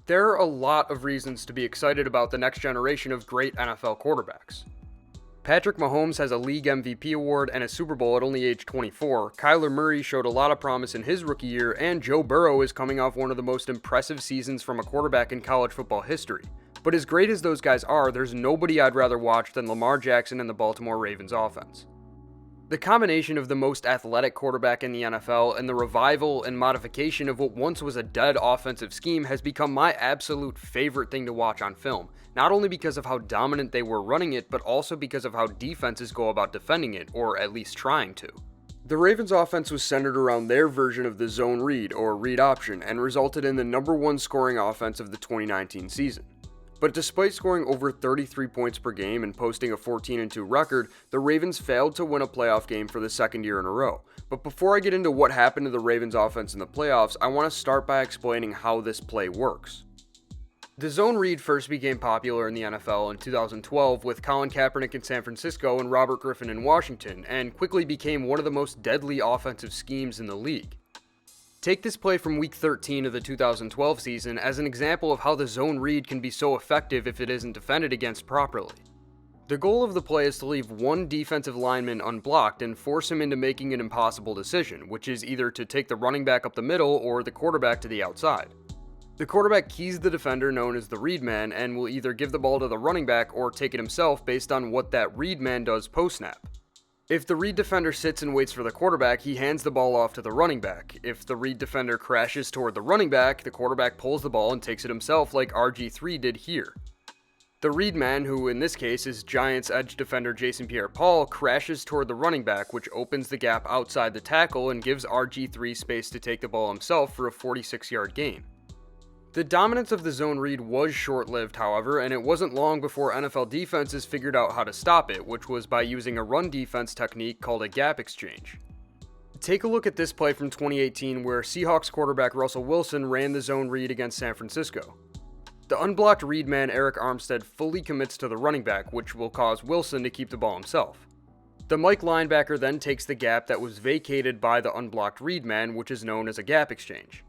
There are a lot of reasons to be excited about the next generation of great NFL quarterbacks. Patrick Mahomes has a league MVP award and a Super Bowl at only age 24, Kyler Murray showed a lot of promise in his rookie year, and Joe Burrow is coming off one of the most impressive seasons from a quarterback in college football history. But as great as those guys are, there's nobody I'd rather watch than Lamar Jackson and the Baltimore Ravens offense. The combination of the most athletic quarterback in the NFL and the revival and modification of what once was a dead offensive scheme has become my absolute favorite thing to watch on film, not only because of how dominant they were running it, but also because of how defenses go about defending it, or at least trying to. The Ravens offense was centered around their version of the zone read, or read option, and resulted in the #1 scoring offense of the 2019 season. But despite scoring over 33 points per game and posting a 14-2 record, the Ravens failed to win a playoff game for the second year in a row. But before I get into what happened to the Ravens offense in the playoffs, I want to start by explaining how this play works. The zone read first became popular in the NFL in 2012 with Colin Kaepernick in San Francisco and Robert Griffin in Washington, and quickly became one of the most deadly offensive schemes in the league. Take this play from Week 13 of the 2012 season as an example of how the zone read can be so effective if it isn't defended against properly. The goal of the play is to leave one defensive lineman unblocked and force him into making an impossible decision, which is either to take the running back up the middle or the quarterback to the outside. The quarterback keys the defender known as the read man and will either give the ball to the running back or take it himself based on what that read man does post-snap. If the read defender sits and waits for the quarterback, he hands the ball off to the running back. If the read defender crashes toward the running back, the quarterback pulls the ball and takes it himself like RG3 did here. The read man, who in this case is Giants edge defender Jason Pierre-Paul, crashes toward the running back, which opens the gap outside the tackle and gives RG3 space to take the ball himself for a 46-yard gain. The dominance of the zone read was short-lived, however, and it wasn't long before NFL defenses figured out how to stop it, which was by using a run defense technique called a gap exchange. Take a look at this play from 2018 where Seahawks quarterback Russell Wilson ran the zone read against San Francisco. The unblocked read man Eric Armstead fully commits to the running back, which will cause Wilson to keep the ball himself. The Mike linebacker then takes the gap that was vacated by the unblocked read man, which is known as a gap exchange.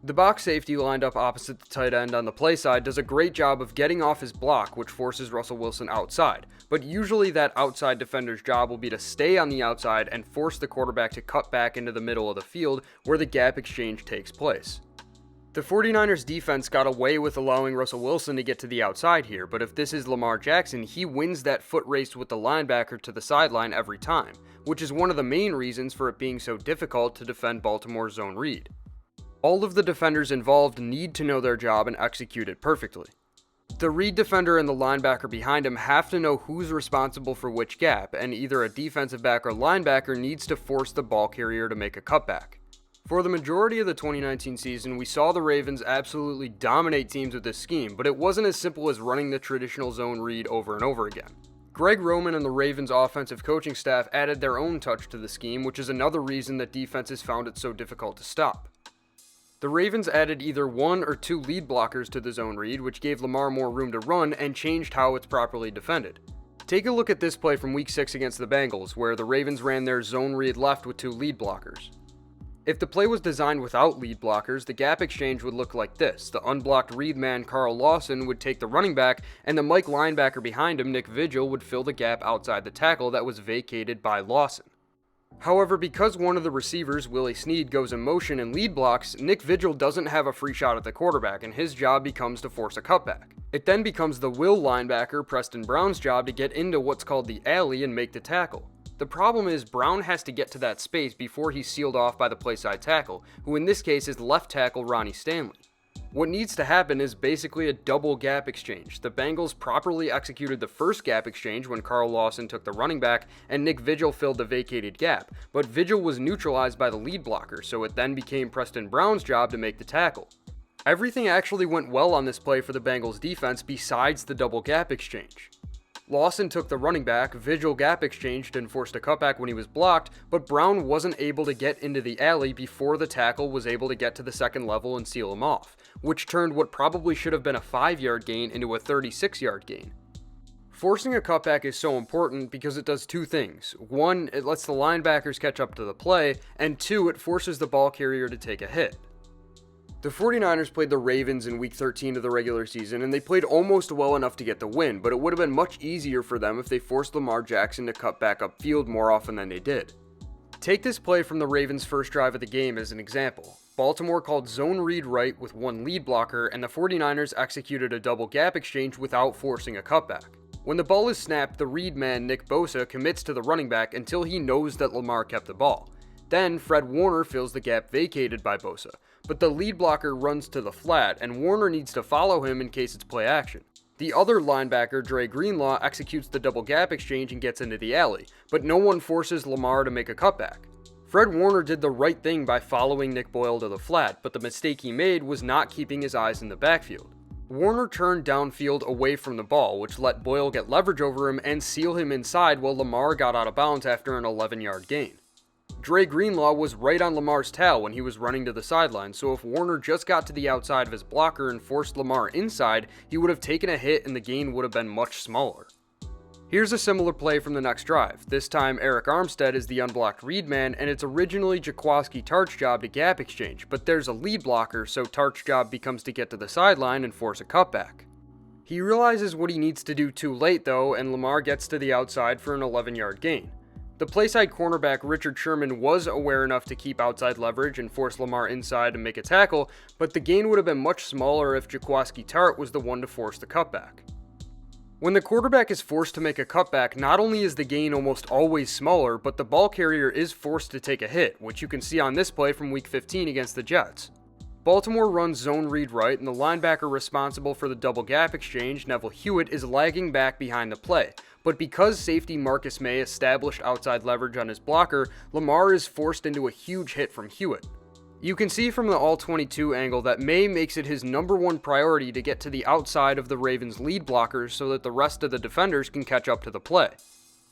The box safety lined up opposite the tight end on the play side does a great job of getting off his block, which forces Russell Wilson outside, but usually that outside defender's job will be to stay on the outside and force the quarterback to cut back into the middle of the field where the gap exchange takes place. The 49ers defense got away with allowing Russell Wilson to get to the outside here, but if this is Lamar Jackson, he wins that foot race with the linebacker to the sideline every time, which is one of the main reasons for it being so difficult to defend Baltimore's zone read. All of the defenders involved need to know their job and execute it perfectly. The read defender and the linebacker behind him have to know who's responsible for which gap, and either a defensive back or linebacker needs to force the ball carrier to make a cutback. For the majority of the 2019 season, we saw the Ravens absolutely dominate teams with this scheme, but it wasn't as simple as running the traditional zone read over and over again. Greg Roman and the Ravens offensive coaching staff added their own touch to the scheme, which is another reason that defenses found it so difficult to stop. The Ravens added either 1 or 2 lead blockers to the zone read, which gave Lamar more room to run and changed how it's properly defended. Take a look at this play from Week 6 against the Bengals, where the Ravens ran their zone read left with 2 lead blockers. If the play was designed without lead blockers, the gap exchange would look like this. The unblocked read man Carl Lawson would take the running back, and the Mike linebacker behind him, Nick Vigil, would fill the gap outside the tackle that was vacated by Lawson. However, because one of the receivers, Willie Snead, goes in motion and lead blocks, Nick Vigil doesn't have a free shot at the quarterback, and his job becomes to force a cutback. It then becomes the will linebacker, Preston Brown's job to get into what's called the alley and make the tackle. The problem is Brown has to get to that space before he's sealed off by the playside tackle, who in this case is left tackle Ronnie Stanley. What needs to happen is basically a double gap exchange. The Bengals properly executed the first gap exchange when Carl Lawson took the running back and Nick Vigil filled the vacated gap, but Vigil was neutralized by the lead blocker, so it then became Preston Brown's job to make the tackle. Everything actually went well on this play for the Bengals defense besides the double gap exchange. Lawson took the running back, Vigil gap exchanged and forced a cutback when he was blocked, but Brown wasn't able to get into the alley before the tackle was able to get to the second level and seal him off, which turned what probably should have been a 5-yard gain into a 36-yard gain. Forcing a cutback is so important because it does 2 things. 1, it lets the linebackers catch up to the play, and 2, it forces the ball carrier to take a hit. The 49ers played the Ravens in Week 13 of the regular season, and they played almost well enough to get the win, but it would have been much easier for them if they forced Lamar Jackson to cut back upfield more often than they did. Take this play from the Ravens' first drive of the game as an example. Baltimore called zone read right with one lead blocker, and the 49ers executed a double gap exchange without forcing a cutback. When the ball is snapped, the read man Nick Bosa commits to the running back until he knows that Lamar kept the ball. Then Fred Warner fills the gap vacated by Bosa, but the lead blocker runs to the flat, and Warner needs to follow him in case it's play action. The other linebacker, Dre Greenlaw, executes the double gap exchange and gets into the alley, but no one forces Lamar to make a cutback. Fred Warner did the right thing by following Nick Boyle to the flat, but the mistake he made was not keeping his eyes in the backfield. Warner turned downfield away from the ball, which let Boyle get leverage over him and seal him inside while Lamar got out of bounds after an 11-yard gain. Dre Greenlaw was right on Lamar's tail when he was running to the sideline, so if Warner just got to the outside of his blocker and forced Lamar inside, he would have taken a hit and the gain would have been much smaller. Here's a similar play from the next drive. This time, Eric Armstead is the unblocked read man, and it's originally Jaquiski Tartt's job to gap exchange, but there's a lead blocker, so Tartt's job becomes to get to the sideline and force a cutback. He realizes what he needs to do too late though, and Lamar gets to the outside for an 11-yard gain. The playside cornerback Richard Sherman was aware enough to keep outside leverage and force Lamar inside and make a tackle, but the gain would have been much smaller if Jaquiski Tartt was the one to force the cutback. When the quarterback is forced to make a cutback, not only is the gain almost always smaller, but the ball carrier is forced to take a hit, which you can see on this play from Week 15 against the Jets. Baltimore runs zone read right, and the linebacker responsible for the double gap exchange, Neville Hewitt, is lagging back behind the play. But because safety Marcus May established outside leverage on his blocker, Lamar is forced into a huge hit from Hewitt. You can see from the all-22 angle that May makes it his number one priority to get to the outside of the Ravens' lead blockers so that the rest of the defenders can catch up to the play.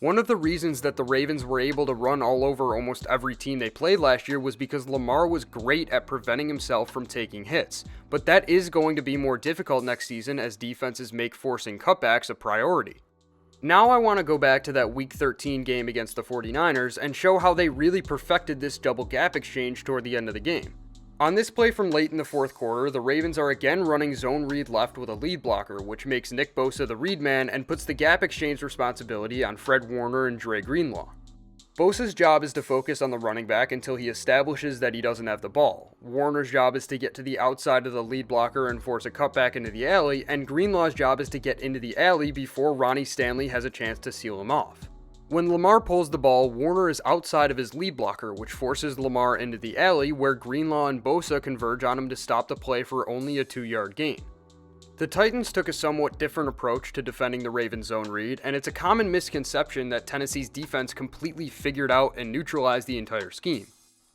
One of the reasons that the Ravens were able to run all over almost every team they played last year was because Lamar was great at preventing himself from taking hits, but that is going to be more difficult next season as defenses make forcing cutbacks a priority. Now I want to go back to that Week 13 game against the 49ers and show how they really perfected this double gap exchange toward the end of the game. On this play from late in the fourth quarter, the Ravens are again running zone read left with a lead blocker, which makes Nick Bosa the read man and puts the gap exchange responsibility on Fred Warner and Dre Greenlaw. Bosa's job is to focus on the running back until he establishes that he doesn't have the ball. Warner's job is to get to the outside of the lead blocker and force a cutback into the alley, and Greenlaw's job is to get into the alley before Ronnie Stanley has a chance to seal him off. When Lamar pulls the ball, Warner is outside of his lead blocker, which forces Lamar into the alley where Greenlaw and Bosa converge on him to stop the play for only a 2-yard gain. The Titans took a somewhat different approach to defending the Ravens zone read, and it's a common misconception that Tennessee's defense completely figured out and neutralized the entire scheme.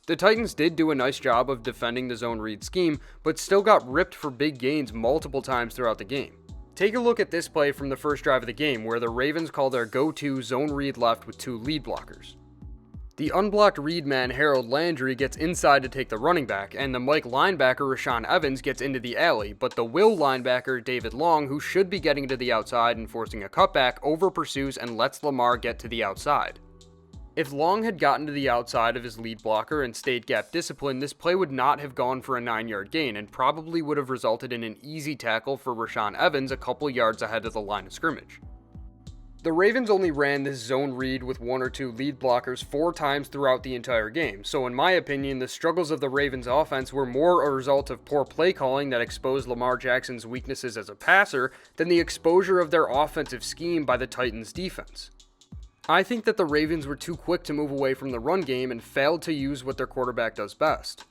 The Titans did do a nice job of defending the zone read scheme, but still got ripped for big gains multiple times throughout the game. Take a look at this play from the first drive of the game where the Ravens call their go-to zone read left with 2 lead blockers. The unblocked read man Harold Landry gets inside to take the running back, and the Mike linebacker Rashaan Evans gets into the alley, but the will linebacker David Long, who should be getting to the outside and forcing a cutback, over-pursues and lets Lamar get to the outside. If Long had gotten to the outside of his lead blocker and stayed gap disciplined, this play would not have gone for a 9-yard gain and probably would have resulted in an easy tackle for Rashaan Evans a couple yards ahead of the line of scrimmage. The Ravens only ran this zone read with 1 or 2 lead blockers 4 times throughout the entire game, so in my opinion, the struggles of the Ravens offense were more a result of poor play calling that exposed Lamar Jackson's weaknesses as a passer than the exposure of their offensive scheme by the Titans' defense. I think that the Ravens were too quick to move away from the run game and failed to use what their quarterback does best.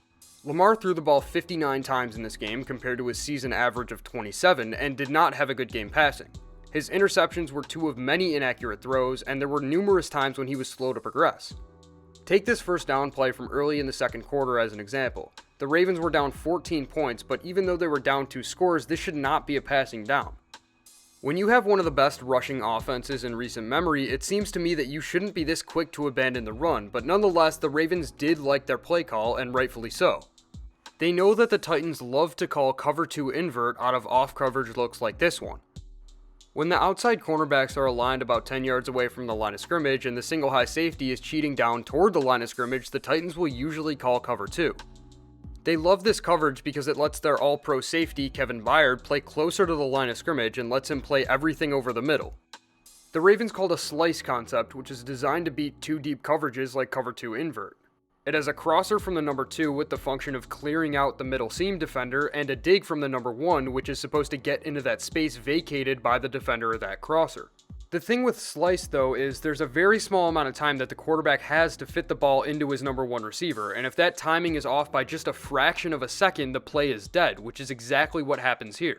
Lamar threw the ball 59 times in this game compared to his season average of 27 and did not have a good game passing. His interceptions were 2 of many inaccurate throws, and there were numerous times when he was slow to progress. Take this first down play from early in the second quarter as an example. The Ravens were down 14 points, but even though they were down 2 scores, this should not be a passing down. When you have one of the best rushing offenses in recent memory, it seems to me that you shouldn't be this quick to abandon the run, but nonetheless, the Ravens did like their play call, and rightfully so. They know that the Titans love to call cover 2 invert out of off coverage looks like this one. When the outside cornerbacks are aligned about 10 yards away from the line of scrimmage and the single high safety is cheating down toward the line of scrimmage, the Titans will usually call cover 2. They love this coverage because it lets their all-pro safety, Kevin Byard, play closer to the line of scrimmage and lets him play everything over the middle. The Ravens called a slice concept, which is designed to beat two deep coverages like cover 2 invert. It has a crosser from the number 2 with the function of clearing out the middle seam defender, and a dig from the number 1, which is supposed to get into that space vacated by the defender of that crosser. The thing with slice, though, is there's a very small amount of time that the quarterback has to fit the ball into his number 1 receiver, and if that timing is off by just a fraction of a second, the play is dead, which is exactly what happens here.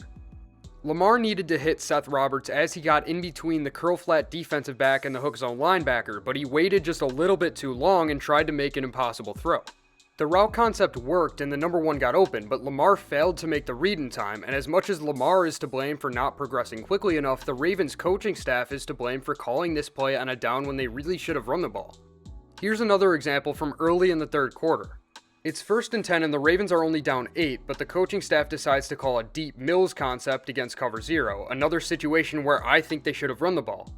Lamar needed to hit Seth Roberts as he got in between the curl flat defensive back and the hook zone linebacker, but he waited just a little bit too long and tried to make an impossible throw. The route concept worked and the number 1 got open, but Lamar failed to make the read in time, and as much as Lamar is to blame for not progressing quickly enough, the Ravens coaching staff is to blame for calling this play on a down when they really should have run the ball. Here's another example from early in the third quarter. It's 1st and 10 and the Ravens are only down 8, but the coaching staff decides to call a deep Mills concept against cover 0, another situation where I think they should have run the ball.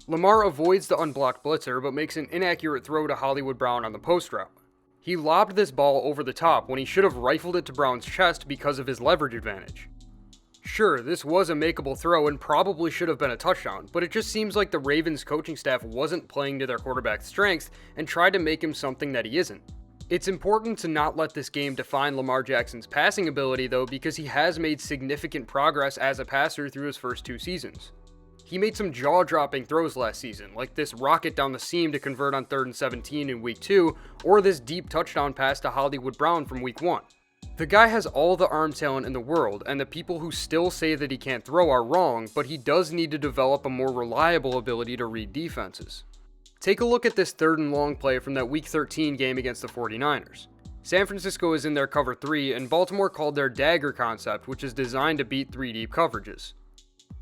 Lamar avoids the unblocked blitzer, but makes an inaccurate throw to Hollywood Brown on the post route. He lobbed this ball over the top when he should have rifled it to Brown's chest because of his leverage advantage. Sure, this was a makeable throw and probably should have been a touchdown, but it just seems like the Ravens coaching staff wasn't playing to their quarterback's strengths and tried to make him something that he isn't. It's important to not let this game define Lamar Jackson's passing ability though, because he has made significant progress as a passer through his first 2 seasons. He made some jaw-dropping throws last season, like this rocket down the seam to convert on 3rd and 17 in week 2, or this deep touchdown pass to Hollywood Brown from week 1. The guy has all the arm talent in the world, and the people who still say that he can't throw are wrong, but he does need to develop a more reliable ability to read defenses. Take a look at this 3rd and long play from that Week 13 game against the 49ers. San Francisco is in their cover 3, and Baltimore called their dagger concept, which is designed to beat 3 deep coverages.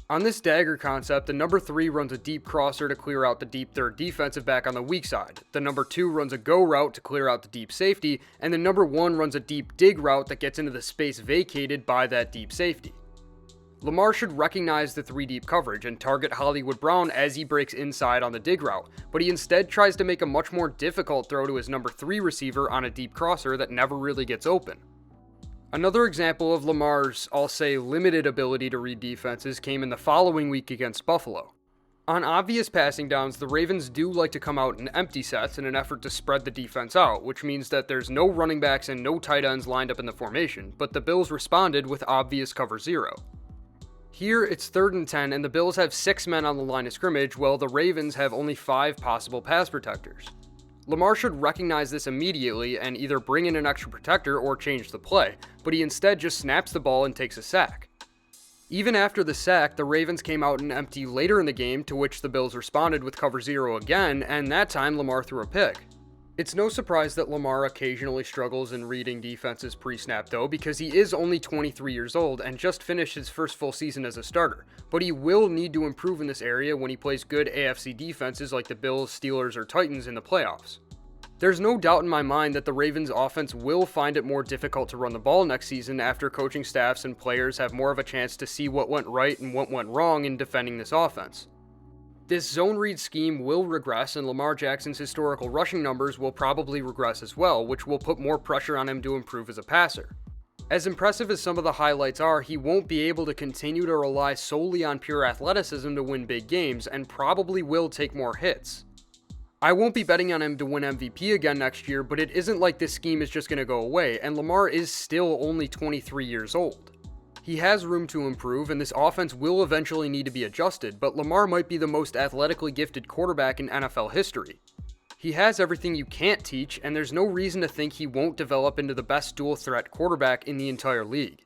On this dagger concept, the number 3 runs a deep crosser to clear out the deep 3rd defensive back on the weak side, the number 2 runs a go route to clear out the deep safety, and the number 1 runs a deep dig route that gets into the space vacated by that deep safety. Lamar should recognize the 3 deep coverage and target Hollywood Brown as he breaks inside on the dig route, but he instead tries to make a much more difficult throw to his number 3 receiver on a deep crosser that never really gets open. Another example of Lamar's, I'll say, limited ability to read defenses came in the following week against Buffalo. On obvious passing downs, the Ravens do like to come out in empty sets in an effort to spread the defense out, which means that there's no running backs and no tight ends lined up in the formation, but the Bills responded with obvious cover 0. Here, it's 3rd and 10, and the Bills have 6 men on the line of scrimmage, while the Ravens have only 5 possible pass protectors. Lamar should recognize this immediately and either bring in an extra protector or change the play, but he instead just snaps the ball and takes a sack. Even after the sack, the Ravens came out in empty later in the game, to which the Bills responded with cover 0 again, and that time Lamar threw a pick. It's no surprise that Lamar occasionally struggles in reading defenses pre-snap though, because he is only 23 years old and just finished his first full season as a starter, but he will need to improve in this area when he plays good AFC defenses like the Bills, Steelers, or Titans in the playoffs. There's no doubt in my mind that the Ravens offense will find it more difficult to run the ball next season after coaching staffs and players have more of a chance to see what went right and what went wrong in defending this offense. This zone read scheme will regress, and Lamar Jackson's historical rushing numbers will probably regress as well, which will put more pressure on him to improve as a passer. As impressive as some of the highlights are, he won't be able to continue to rely solely on pure athleticism to win big games, and probably will take more hits. I won't be betting on him to win MVP again next year, but it isn't like this scheme is just going to go away, and Lamar is still only 23 years old. He has room to improve, and this offense will eventually need to be adjusted, but Lamar might be the most athletically gifted quarterback in NFL history. He has everything you can't teach, and there's no reason to think he won't develop into the best dual-threat quarterback in the entire league.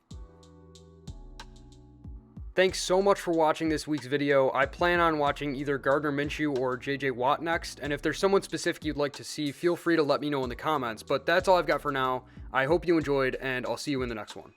Thanks so much for watching this week's video. I plan on watching either Gardner Minshew or JJ Watt next, and if there's someone specific you'd like to see, feel free to let me know in the comments, but that's all I've got for now. I hope you enjoyed, and I'll see you in the next one.